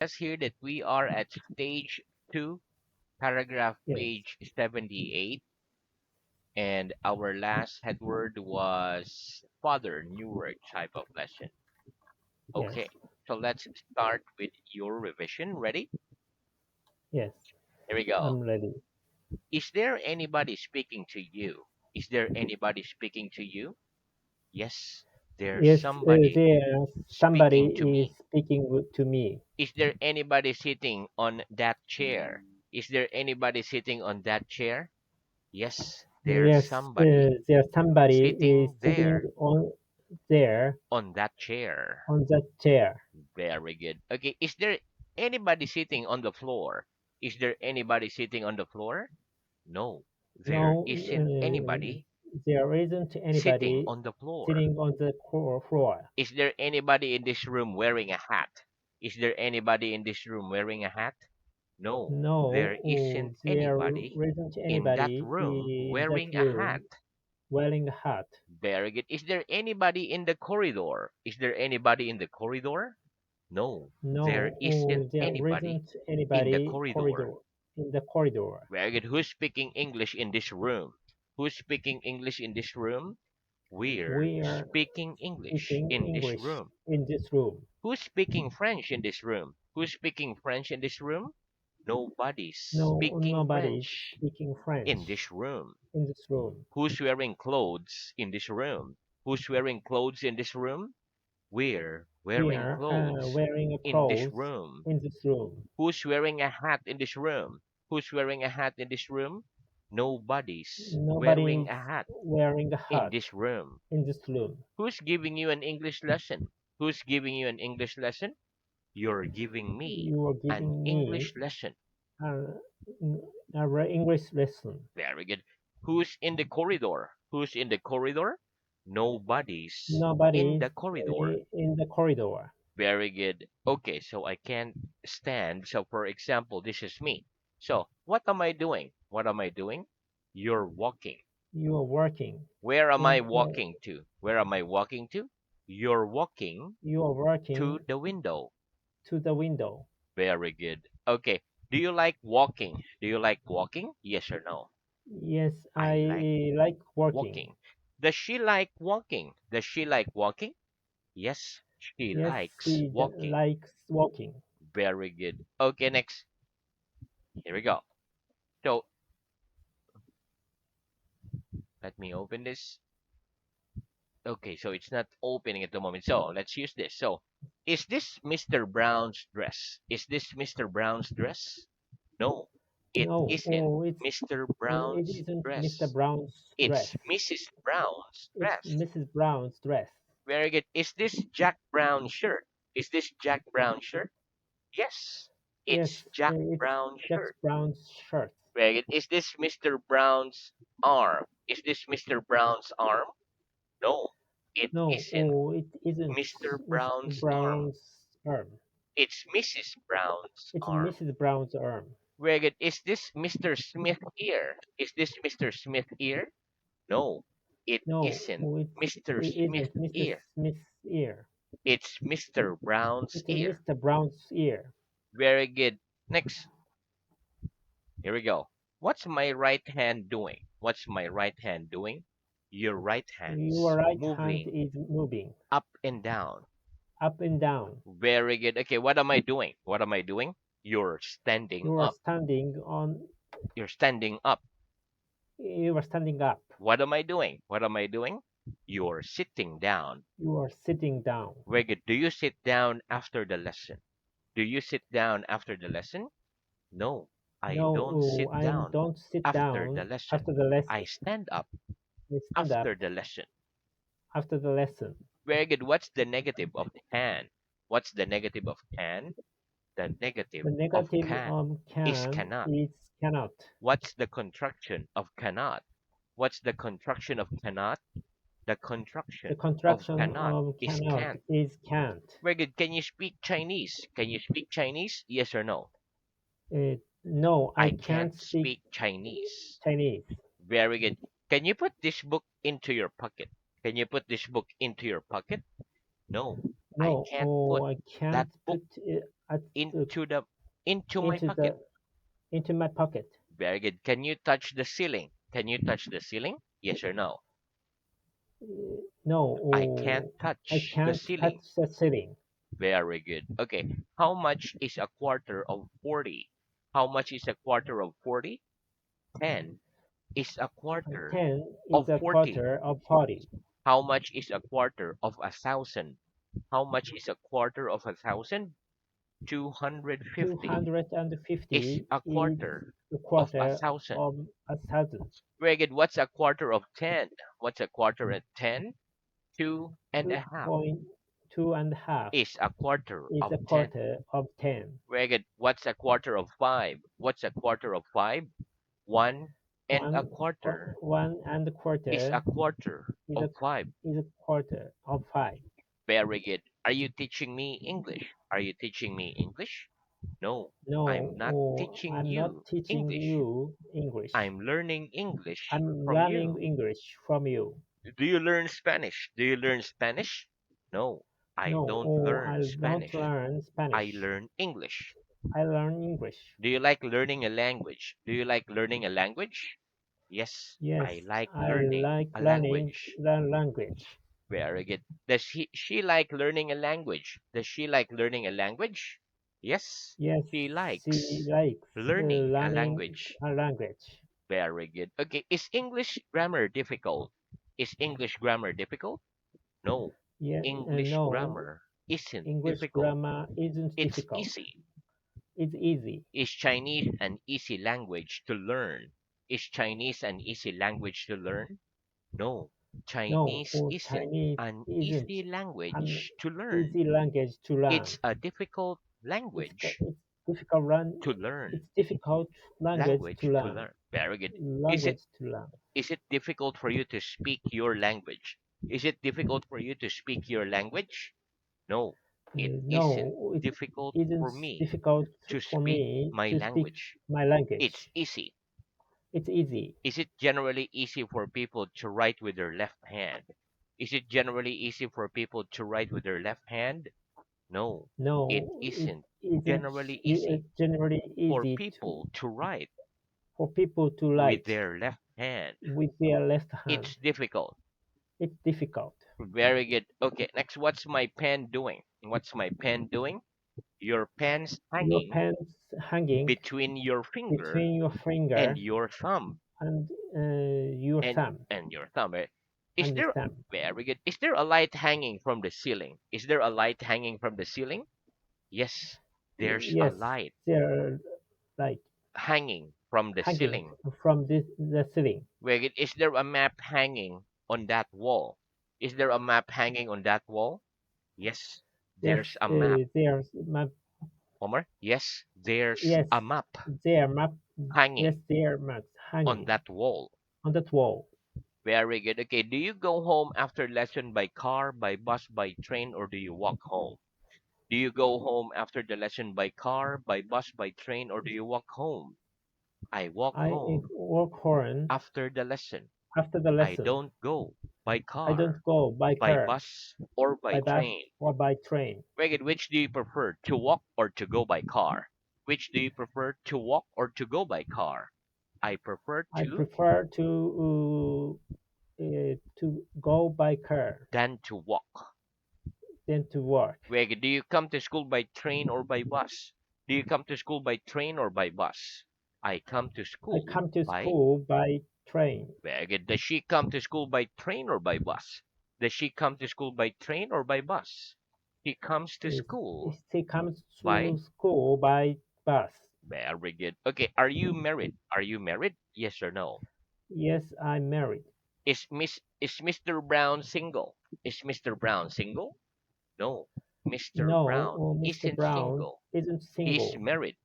says here that we are at stage 2, paragraph Yes. page 78, and our last headword was father, new word type of lesson. Yes. Okay, so let's start with your revision. Ready? Yes. Here we go. I'm ready. Is there anybody speaking to you? Is there anybody speaking to you? Yes, there's Yes. somebody There speaking to somebody is me. speaking to me. Is there anybody sitting on that chair? Is there anybody sitting on that chair? Yes, there's Yes. somebody There somebody is sitting sitting there on there on that chair. on that chair. Very good. Okay, is there anybody sitting on the floor? Is there anybody sitting on the floor? No, there No, isn't anybody there isn't sitting anybody on the floor. sitting on the floor. Is there anybody in this room wearing a hat? Is there anybody in this room wearing a hat? No, No, there isn't there anybody isn't in that anybody room in that wearing a hat. room wearing a hat. Very good. Is there anybody in the corridor? Is there anybody in the corridor? No, there No, isn't there anybody isn't in the anybody corridor. in the corridor. Very good. Who's speaking English in this room? Who's speaking English in this room? We're We are speaking English speaking in this English room. in this room. Who's speaking French in this room? Who's speaking French in this room? Nobody's No, speaking nobody is French speaking in French this room. in this room. Who's wearing clothes in this room? Who's wearing clothes in this room? We're We wearing are clothes wearing a in this clothes room. in this room. Who's wearing a hat in this room? Who's wearing a hat in this room? Nobody's Nobody wearing is a hat wearing a in hat this room. in this room. Who's giving you an English lesson? Who's giving you an English lesson? You're giving me You are an giving me English lesson. a, a English lesson. Very good. Who's in the corridor? Who's in the corridor? Nobody's in Nobody is the corridor. in the corridor. Very good. Okay, so I can't stand. So, for example, this is me. So, what am I doing? What am I doing? You're walking. You are working Where am I in. walking to? Where am I walking to? You're walking You are to working the window. to the window. Very good. Okay. Do you like walking? Do you like walking? Yes or no? Yes, I like I like working. walking. Does she like walking? Does she like walking? Yes, she Yes, likes she walking. likes walking. Very good. Okay, next. Here we go. So let me open this. Okay, so it's not opening at the moment. So let's use this. So is this Mr. Brown's dress? Is this Mr. Brown's dress? No, it No, isn't it's Mr. it Brown's isn't Mr. dress. Brown's dress. It's Mrs. Brown's It's dress. Mrs. Brown's dress. Very good. Is this Jack Brown's shirt? Is this Jack Brown's shirt? Yes, it's Yes, Jack it's Brown's Jack shirt. Brown's shirt. Very good. Is this Mr. Brown's arm? Is this Mr. Brown's arm? No, it No, isn't it isn't Mr. Mr. Brown's arm. Brown's arm. It's Mrs. Brown's It's arm. Mrs. Brown's arm. Very good. Is this Mr. Smith ear? Is this Mr. Smith ear? No, it No, isn't Mr. it Smith isn't Mr. ear. Smith's ear. It's Mr. Brown's It's ear. Mr. Brown's ear. Very good. Next. Here we go. What's my right hand doing? What's my right hand doing? Your right Your hand's right hand moving is moving up and down. up and down. Very good. Okay, what am I doing? What am I doing? You're standing You are up. standing on. You're standing up. You are standing up. What am I doing? What am I doing? You're sitting down. You are sitting down. Very good. Do you sit down after the lesson? Do you sit down after the lesson? No, I don't No, sit I down don't sit after down the lesson. after the I lesson. stand up I stand up after the lesson. after the lesson. Very good. What's the negative of can? What's the negative of can? The negative The of negative can is can cannot. is cannot. What's the contraction of cannot? What's the contraction of cannot? The The contraction of contraction cannot of is cannot can't. is can't. Very good. Can you speak Chinese? Can you speak Chinese? Yes or no? No, I I can't can't speak speak Chinese. Chinese. Very good. Can you put this book into your pocket? Can you put this book into your pocket? No. I No, can't put oh, I that can't book put it uh, into my into pocket. the into my pocket. Very good. Can you touch the ceiling? Can you touch the ceiling? Yes or no? No, I can't oh, I touch the can't ceiling. touch the ceiling. Very good. Okay. How much is a quarter of 40? How much is a quarter of 40? 10 is a quarter 10 is of a 40. quarter of 40. How much is a quarter of 1,000? How much is a quarter of 1,000? 250 is 250 a is quarter a of a quarter thousand. of 1,000. Very good. What's a quarter of 10? What's a quarter of 10? Two and a half 2.2 and a half is a quarter is of a 10. quarter of 10. Very good. What's a quarter of 5? What's a quarter of 5? One and a One, quarter one and a is a quarter quarter is of 5. a quarter of 5. Very good. Are you teaching me English? Are you teaching me English? No, I'm No, not oh, teaching I'm not you teaching English. you English. I'm learning English I'm from learning you. English from you. Do you learn Spanish? Do you learn Spanish? No, I No, don't oh, learn I don't Spanish. learn I Spanish. learn English. I learn English. Do you like learning a language? Do you like learning a language? Yes, Yes, I like I learning like a learning language. the language. Very good. Does she like learning a language? Does she like learning a language? Yes, Yes, she she likes likes learning a learning language. a language. Very good. Okay, is English grammar difficult? Is English grammar difficult? No, Yeah, English no, grammar isn't English difficult. grammar isn't It's difficult. easy. It's easy. Is Chinese an easy language to learn? Is Chinese an easy language to learn? No, No, Chinese oh, isn't Chinese an isn't easy an language to learn. easy language to learn. It's a difficult It's language difficult to learn. it's difficult language to Language to learn. learn. Very good. Is it Language to learn. is it difficult for you to speak your language? Is it difficult for you to speak your language? No, it isn't No, it difficult isn't for me difficult to for speak me my to speak language. my It's language. easy. It's easy. Is it generally easy for people to write with their left hand? Is it generally easy for people to write with their left hand? No, it No, it isn't isn't generally easy generally for easy people to write for people to with write their left hand. with their left hand. It's difficult. It's difficult. Very good. Okay, next, what's my pen doing? What's my pen doing? Your pen's Your hanging pen's hanging between your finger between your and finger your thumb. and your and thumb and your thumb, right? Is and the there thumb. Very good. Is there a light hanging from the ceiling? Is there a light hanging from the ceiling? Yes, there's a Yes, light they're like hanging from the hanging ceiling. from the ceiling. Very good. Is there a map hanging on that wall? Is there a map hanging on that wall? Yes, Yes, there's a map. there's map. Homer? Yes, there's Yes, a map their map. Yes, hanging their maps on hanging that wall. on that wall. Very good. Okay, do you go home after lesson by car, by bus, by train, or do you walk home? Do you go home after the lesson by car, by bus, by train, or do you walk home? I walk I home walk horn after the lesson. after the I lesson. don't go by I car, don't go by by car, bus, or by by bus, train. or by train. Regid, which do you prefer, to walk or to go by car? Which do you prefer, to walk or to go by car? I prefer I prefer to go by car than to walk. than to walk. Regid, do you come to school by train or by bus? Do you come to school by train or by bus? I come to I school come to by. school by train. Very good. Does she come to school by train or by bus? Does she come to school by train or by bus? She comes to Is school She comes by. to school by bus. Very good. Okay, are you married? Are you married? Yes or no? Yes, I'm married. Is Mr. Brown single? Is Mr. Brown single? No. Mr. No, Brown Mr. isn't Brown single. isn't He's single. married.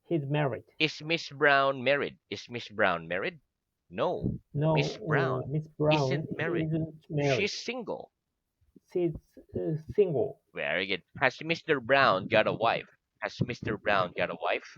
He's married. Is Miss Brown married? Is Miss Brown married? No. Miss No, Brown Miss Brown isn't married. isn't married. She's single. She's single. Very good. Has Mr. Brown got a wife? Has Mr. Brown got a wife?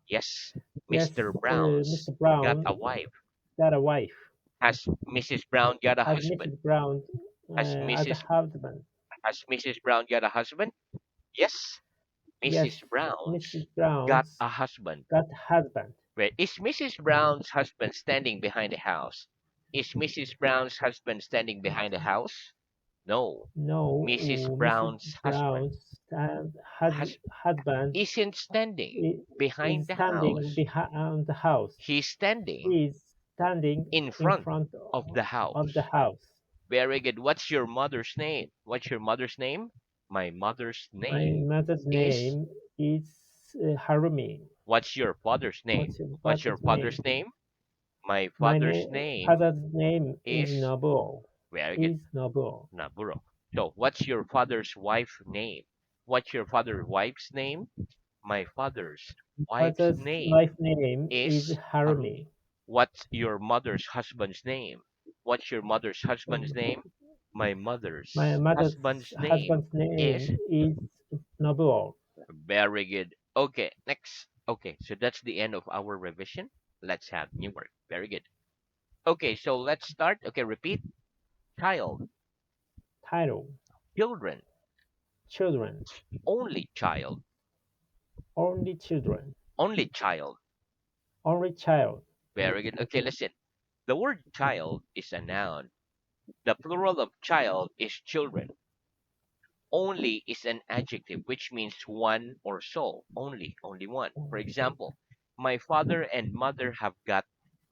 Yes. Yes, Mr. Brown's Mr. got Brown a wife. got a wife. Has Mrs. Brown got a Has husband? Mrs. Brown Has as a Mrs. husband? Has Mrs. Brown got a husband? Yes, Yes, Mrs. Brown's Mrs. got Brown's a husband. got husband. Wait, is Mrs. Brown's husband standing behind the house? Is Mrs. Brown's husband standing behind the house? No. No, Mrs. Mrs. Brown's husband Brown's hus has husband isn't standing behind is the standing house. behind the house. He's standing He is standing in in front front of the of the house. house. Very good. What's your mother's name? What's your mother's name? My mother's My name mother's is. name is Harumi. What's your father's name? What's your What's your father's father's name? name? My My father's name father's name is is. Nobuo. Very good. Is Nobuo. Naburo. So, what's your father's wife's name? What's your father's wife's name? My father's wife's Father's name wife name is is Harumi. Harumi. What's your mother's husband's name? What's your mother's husband's Um, name? My My mother's mother's husband's name husband's name is. is Nobuo. Very good. Okay, next. Okay, so that's the end of our revision. Let's have new work. Very good. Okay, so let's start. Okay, repeat. Child, Title: children, Children. only child, Only children. only child. Only child. Very good. Okay, listen. The word child is a noun. The plural of child is children. Only is an adjective, which means one or so. Only one. For example, my father and mother have got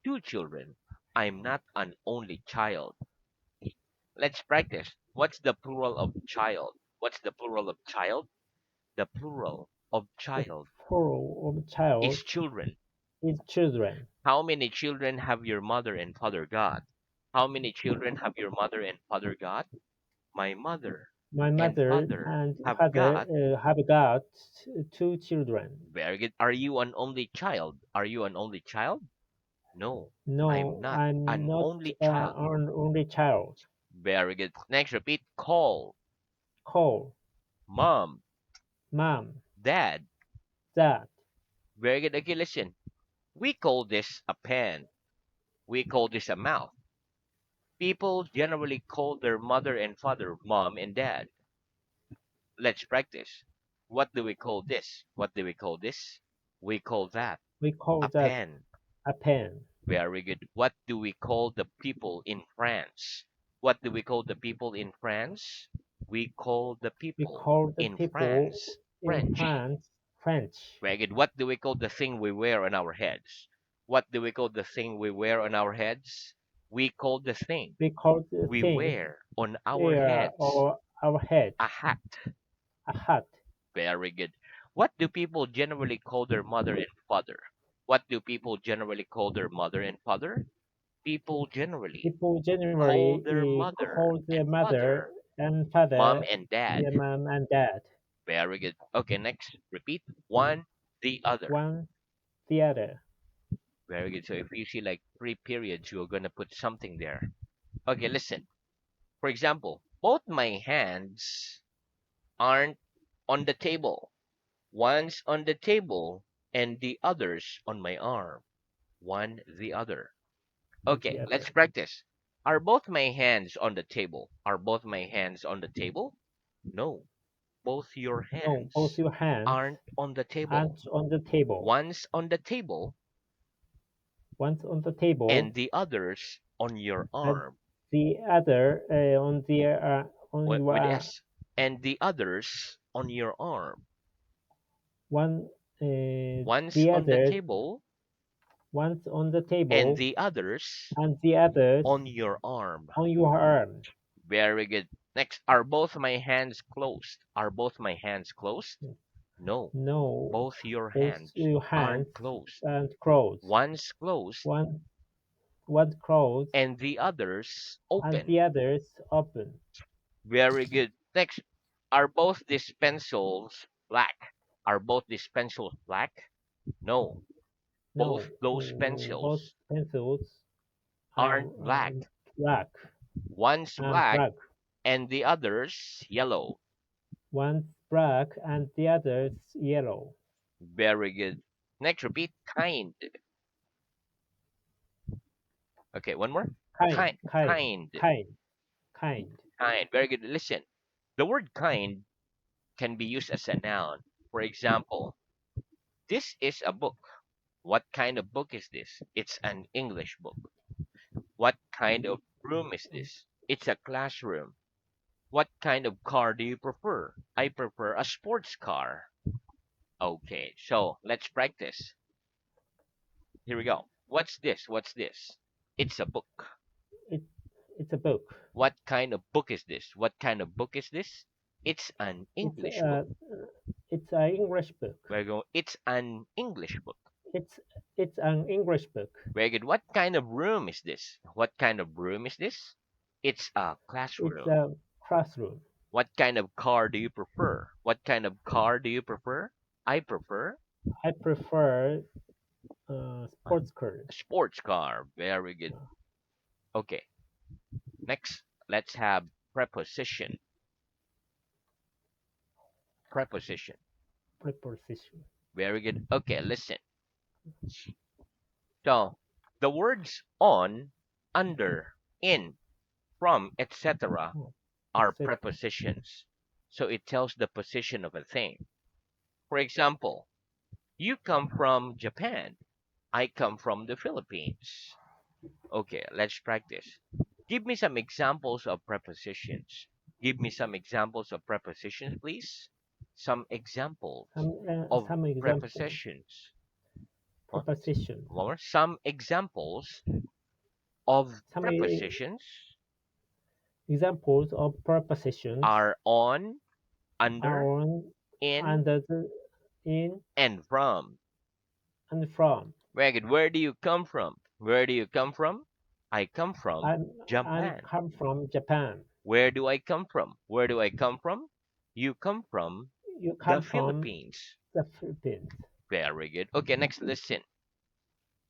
two children. I'm not an only child. Let's practice. What's the plural of child? What's the plural of child? The plural of The child plural of is child children. is children. How many children have your mother and father got? How many children have your mother and father got? My mother My and mother father and have father got. have got two children. Very good. Are you an only child? Are you an only child? No, I'm No, not I'm an not only child. an only child. Very good. Next, repeat. Call. Call Mom. mom, Dad. dad. Very good. Okay, listen. We call this a pen. We call this a mouth. People generally call their mother and father mom and dad. Let's practice. What do we call this? What do we call this? We call that We call a that pen. a pen. Very good. What do we call the people in France? What do we call the people in France? We call the We people call the in people France in French. France French. Very good. What do we call the thing we wear on our heads? What do we call the thing we wear on our heads? We call the thing We call the we thing wear on our air heads or our head a hat. a hat. Very good. What do people generally call their mother and father? What do people generally call their mother and father? People generally People call generally their mother call and their mother father and mom father and dad. their mom and dad. Very good. Okay, next. Repeat. One, the other. One the other. Very good. So if you see like three periods, you're going to put something there. Okay, listen. For example, both my hands aren't on the table. One's on the table and the other's on my arm. One, the other. The Okay, let's other. practice. Are both my hands on the table? Are both my hands on the table? No. Both your No, both hands your hands aren't on the table. aren't on the table. One's on the table One's on the and table the other's on your and arm. the other on What your with S. And the others on your arm. one One's the on the other table one's on the and table the others and the others on your arm. on your arm. Very good. Next, are both my hands closed? Are both my hands closed? No. No, Both your both hands your hands aren't closed. and closed. One's closed One one closed and the others and open. the others open. Very good. Next, are both these pencils black? Are both these pencils black? No. Both No, those both pencils pencils are aren't black. black One's and black black. and the other's yellow. One's black and the other's yellow. Very good. Next, repeat kind. Okay, one more. Kind, Kind, kind, kind, kind, kind. kind. Very good. Listen. The word kind can be used as a noun. For example, this is a book. What kind of book is this? It's an English book. What kind of room is this? It's a classroom. What kind of car do you prefer? I prefer a sports car. Okay, so let's practice. Here we go. What's this? What's this? It's a book. It, it's a book. What kind of book is this? What kind of book is this? It's an It's English book. a it's an English book. Very good. It's an English book. It's it's an English book. Very good. What kind of room is this? What kind of room is this? It's a It's classroom. a classroom. What kind of car do you prefer? What kind of car do you prefer? I prefer I prefer a sports cars. sports car. Very good. Okay. Next, let's have preposition. Preposition. Preposition. Very good. Okay, listen. So, the words on, under, in, from, etc. are Etc. prepositions. So it tells the position of a thing. For example, you come from Japan. I come from the Philippines. Okay, let's practice. Give me some examples of prepositions. Give me some examples of prepositions, please. Some examples of Some example prepositions. Huh? preposition. One more. Some examples of Some prepositions examples of prepositions are on, are under, on in, under the in and from. and from. Very good. Where do you come from? Where do you come from? I come from I'm Japan. come from Japan. Where do I come from? Where do I come from? You come from You the come from Philippines. the Philippines. Very good. Okay, next listen.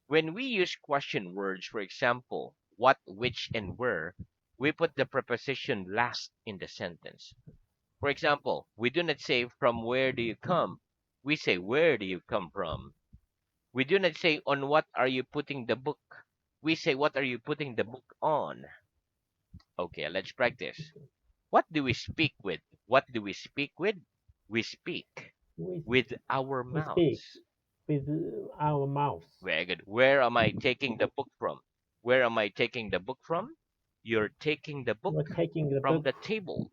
When we use question words, for example, what, which, and where, we put the preposition last in the sentence. For example, we do not say from where do you come? We say where do you come from? We do not say on what are you putting the book? We say what are you putting the book on? Okay, let's practice. What do we speak with? What do we speak with? We speak We, with our we speak mouths. with our mouth. Very good. Where am I taking the book from? Where am I taking the book from? You're taking the book We're taking the from book the table.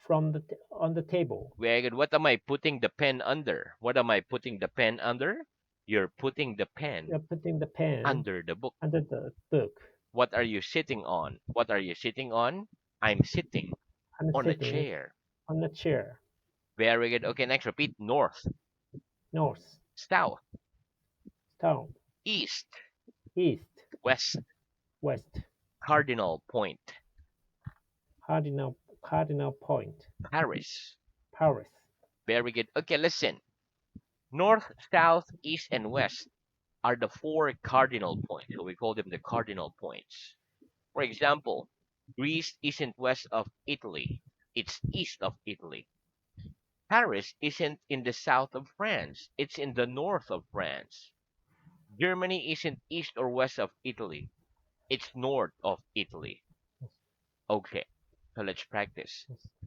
from on the table. Very good. What am I putting the pen under? What am I putting the pen under? You're putting the pen You're putting the pen under the book. under the book. What are you sitting on? What are you sitting on? I'm sitting I'm on a sitting chair. on the chair. Very good. Okay, next repeat. North, North, south, south, east, east, west, west. cardinal point, Cardinal point. Paris. Paris. Very good. Okay, listen. North, south, east, and west are the four cardinal points. So we call them the cardinal points. For example, Greece isn't west of Italy, it's east of Italy. Paris isn't in the south of France, it's in the north of France. Germany isn't east or west of Italy, it's north of Italy. Okay, so let's practice.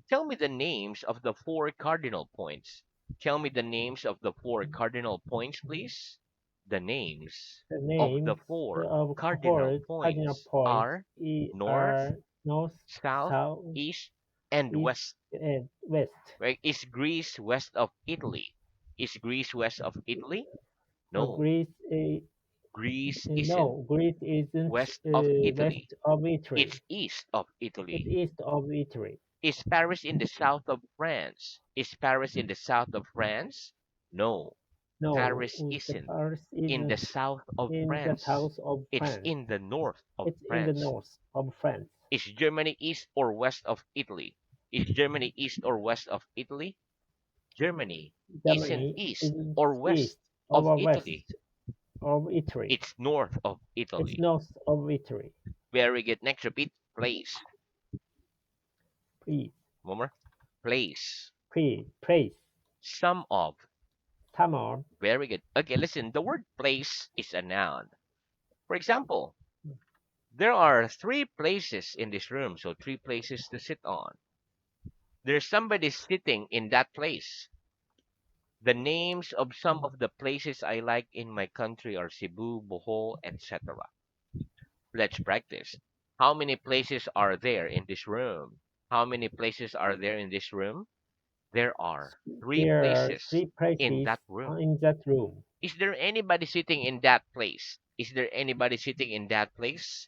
Tell me the names of the four cardinal points. Tell me the names of the four cardinal points, please. The names The of the names four of cardinal four cardinal points points are north, are north, south, south, east, and east, west. and west. Right? Is Greece west of Italy? Is Greece west of Italy? No. Greece, Greece isn't no, Greece isn't west of Italy. west of Italy. It's east of It's Italy. east of Italy. Is Paris in the south of France? Is Paris in the south of France? No. No, Paris the isn't Paris in the isn't south of in the France. south of It's France. in the north of It's in the France. north of France. Is Germany east or west of Italy? Is Germany east or west of Italy? Germany isn't Germany east isn't or west east of or Italy. west of Italy. It's north of It's Italy. north of Italy. Very good. Next, repeat. Place. Please, One more. Place. praise. Some of. Tamar, Very good. Okay, listen. The word place is a noun. For example, there are three places in this room, so three places to sit on. There's somebody sitting in that place. The names of some of the places I like in my country are Cebu, Bohol, etc. Let's practice. How many places are there in this room? How many places are there in this room? There are three There are places three in places that room. in that room. Is there anybody sitting in that place? Is there anybody sitting in that place?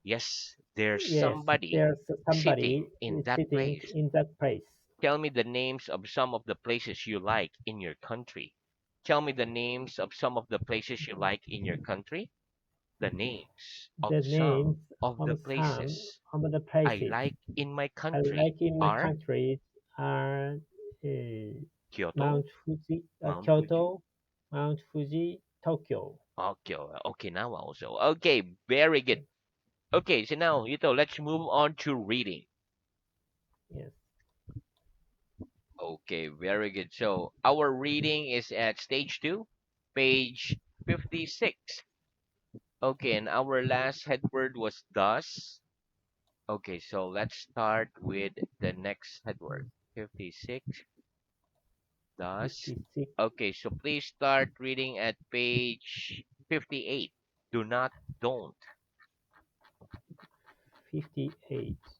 Yes, there's Yes, somebody there's sitting somebody in that sitting place. in that place. Tell me the names of some of the places you like in your country. Tell me the names of some of the places you like in your country. The names of The names some of the of some places of the I places like in my I country like in my are country are Kyoto, Mount Fuji, Mount Fuji, Kyoto, Mount Fuji, Tokyo. Tokyo, Okinawa also. Okay, very good. Okay, so now, Ito, let's move on to reading. Yes, Okay, very good. So our reading is at stage 2, page 56. Okay, and our last head word was thus. Okay, so let's start with the next head word. 56, thus. 56, Okay, so please start reading at page 58. Do not, don't. 58.